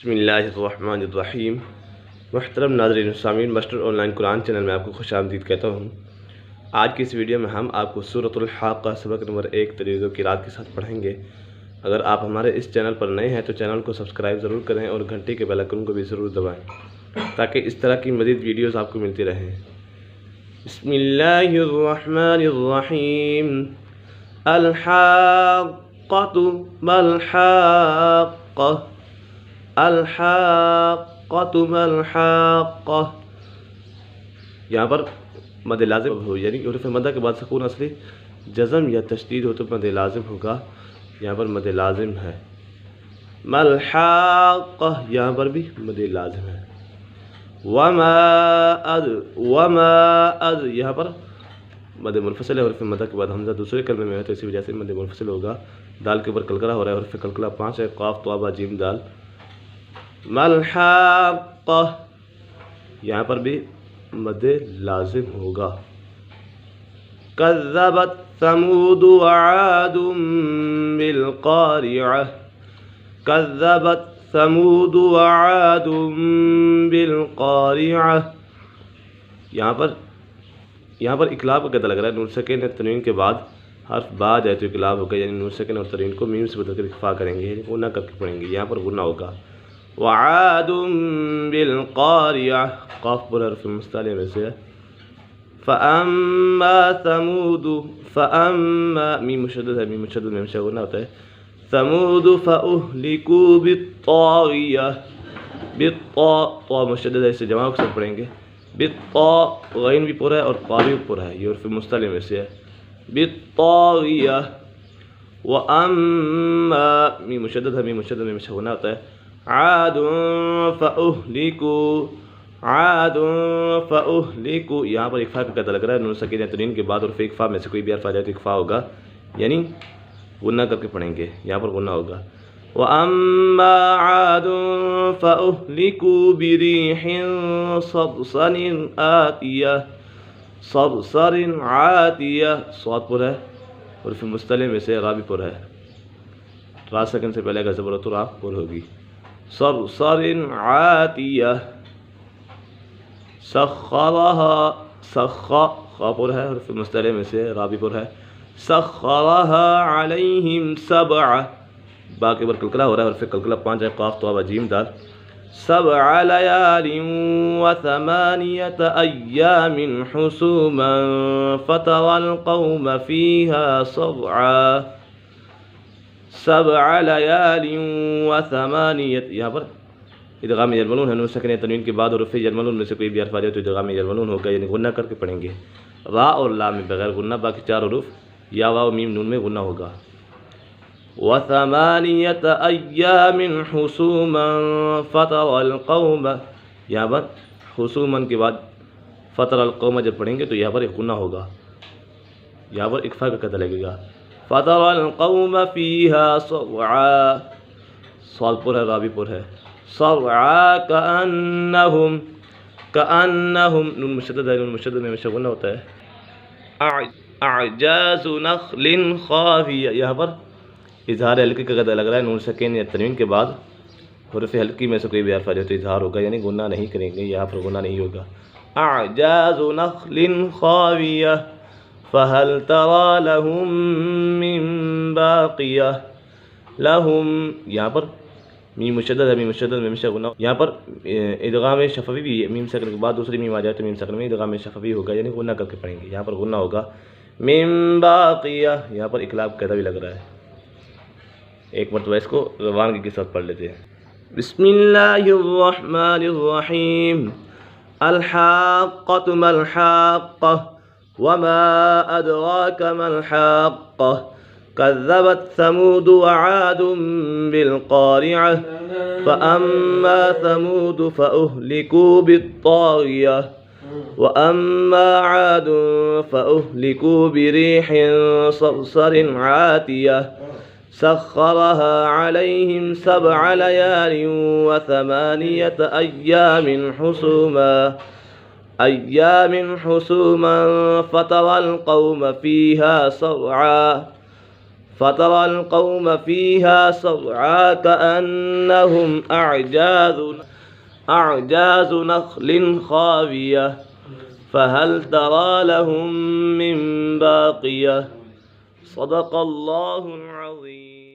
بسم اللہ الرحمن الرحیم۔ محترم ناظرین و سامعین، master on line Quran channel میں آپ کو خوش آمدید کہتا ہوں۔ آج کی اس ویڈیو میں ہم آپ کو سورۃ الحاقہ سبق نمبر 1 تجوید و قرات کے ساتھ پڑھیں گے۔ اگر آپ ہمارے اس چینل پر نئے ہیں تو چینل کو سبسکرائب ضرور کریں اور گھنٹی کے بیل آئکن کو بھی ضرور دبائیں تاکہ اس طرح کی مزید ویڈیوز آپ کو ملتی رہیں۔ بسم اللہ الرحمن الرحیم۔ الحاقۃ ما الحاقہ، الحاقۃ ما الحاقہ۔ یہاں پر مد لازم ہو، یعنی حروف مدہ کے بعد سکون اصلی جزم یا تشدید ہو تو مد لازم ہوگا۔ یہاں پر مد لازم ہے۔ ما الحاقہ، یہاں پر بھی مد لازم ہے۔ وما اد، یہاں پر مد منفصل ہے۔ حروف مدہ کے بعد حمزہ دوسرے کلمے میں ہے تو اسی وجہ سے مد منفصل ہوگا۔ دال کے اوپر قلقلہ ہو رہا ہے، حروف قلقلہ 5 ہے، قاف طا با جیم دال۔ ما الحاقہ، یہاں پر بھی مد لازم ہوگا۔ کذبت ثمود وعاد بالقارعہ، کذبت ثمود وعاد بالقارعہ۔ یہاں پر اقلاب کا قاعدہ لگ رہا ہے۔ نون سکین ہے، تنوین کے بعد حرف با جائے تو اقلاب ہوگا، یعنی نون سکین اور تنوین کو میم سے بدل کر اخفا کریں گے، یعنی غنہ کر کے پڑھیں گے۔ یہاں پر غنہ ہوگا۔ وعاد بالقارعہ، قاف پر حرف مستعلیہ میں سے ہے۔ فاما ثمود، فاما میم مشدد ہے، میم مشدد میں ہمیشہ غنہ ہوتا ہے۔ ثمود فاہلکوا بالطاغیہ، بالطاء، طاء مشدد ہے، اسے جمع کے ساتھ پڑھیں گے۔ بالطاء، غین بھی پورا ہے اور طا بھی پورا ہے، یہ حرف مستعلیہ میں سے ہے۔ بالطاغیہ۔ واما میم مشدد ہے، میم مشدد میں ہمیشہ غنہ ہوتا ہے۔ عاد فاہلکوا، عاد فاہلکوا۔ یہاں پر اخفاء کا قاعدہ لگ رہا ہے۔ نون سکین یا تنوین کے بعد حرف اخفاء میں سے کوئی بھی حرف آ جائے تو اخفاء ہوگا، یعنی غنہ کر کے پڑھیں گے۔ یہاں پر غنہ ہوگا۔ وَأَمَّا عَادٌ فَأُهْلِكُوا بِرِيحٍ صَرْصَرٍ آتِيَةٍ، صَرْصَرٍ عَاتِيَةٍ، صاد پر ہے، حرف مستعلیہ میں سے را بھی پر ہے۔ را سکن سے پہلے کا زبر تو را پر ہوگی۔ صَرْصَرٍ عَاتِيَةٍ۔ سَخَّرَهَا، خا پر ہے، حرف مستعلیہ میں سے را بھی پر ہے۔ سَخَّرَهَا عَلَيْهِمْ سَبْعَ، با کے اوپر قلقلہ ہو رہا ہے، حرف قلقلہ 5 ہے، قاف طا با جیم دال۔ 7 ليال و8 أيام حسوما فترى القوم فيها صرعا، 7 ليال و8، یہاں پر ادغام یلملون ہے۔ نون سکین تنوین کے بعد حروف یلملون میں سے کوئی بھی حرف آ جائے تو ادغام یلملون ہوگا، یعنی غنہ کر کے پڑھیں گے۔ را اور لا میں بغیر غنہ، باقی 4 حروف یا واو میم نون میں غنہ ہوگا۔ و8 أيام حسوما فترى القوم، یہاں پر حسومن کے بعد فترى القوم جب پڑھیں گے تو یہاں پر ایک غنہ ہوگا، یہاں پر اخفاء کا قاعدہ لگے گا۔ فترى القوم فيها صرعا، صاد پر ہے، را بھی پر ہے۔ صرعا كأنهم، كأنهم، نون مشدد ہے، نون مشدد میں ہمیشہ غنہ ہوتا ہے۔ اعجاز نخل خاویہ، یہاں پر اظہار حلقی کا قاعدہ لگ رہا ہے۔ نون سکین یا تنوین کے بعد حروف حلقی میں سے کوئی بھی حرف آ جائے تو اظہار ہوگا، یعنی غنہ نہیں کریں گے، یہاں پر غنہ نہیں ہوگا۔ اعجاز نخل خاویہ فہل تری لہم من باقیہ، لہم، یہاں پر میم مشدد ہے، میم مشدد میں ہمیشہ غنہ، یہاں پر ادغام شفوی بھی ہے، میم سکن کے بعد دوسری میم آ جائے تو میم سکن میں ادغام شفوی ہوگا، یعنی غنہ کر کے پڑھیں گے، یہاں پر غنہ ہوگا۔ من باقیہ، یہاں پر اقلاب قاعدہ بھی لگ رہا ہے۔ ایک مرتبہ اس کو روانگی کے ساتھ پڑھ لیتے ہیں۔ بسم اللہ الرحمن الرحیم۔ الحاقۃ ما الحاقہ، وما ادراک ما الحاقہ، کذبت ثمود وعاد بالقارعہ، فاما ثمود فاہلکوا بالطاغیہ، واما عاد فاہلکوا بریح صرصر عاتیہ، سخرها عليهم 7 ليال و8 أيام حسوما فترى القوم فيها صرعا، فترى القوم فيها صرعى كأنهم أعجاز نخل خاوية فهل ترى لهم من باقية. صدق الله العظيم.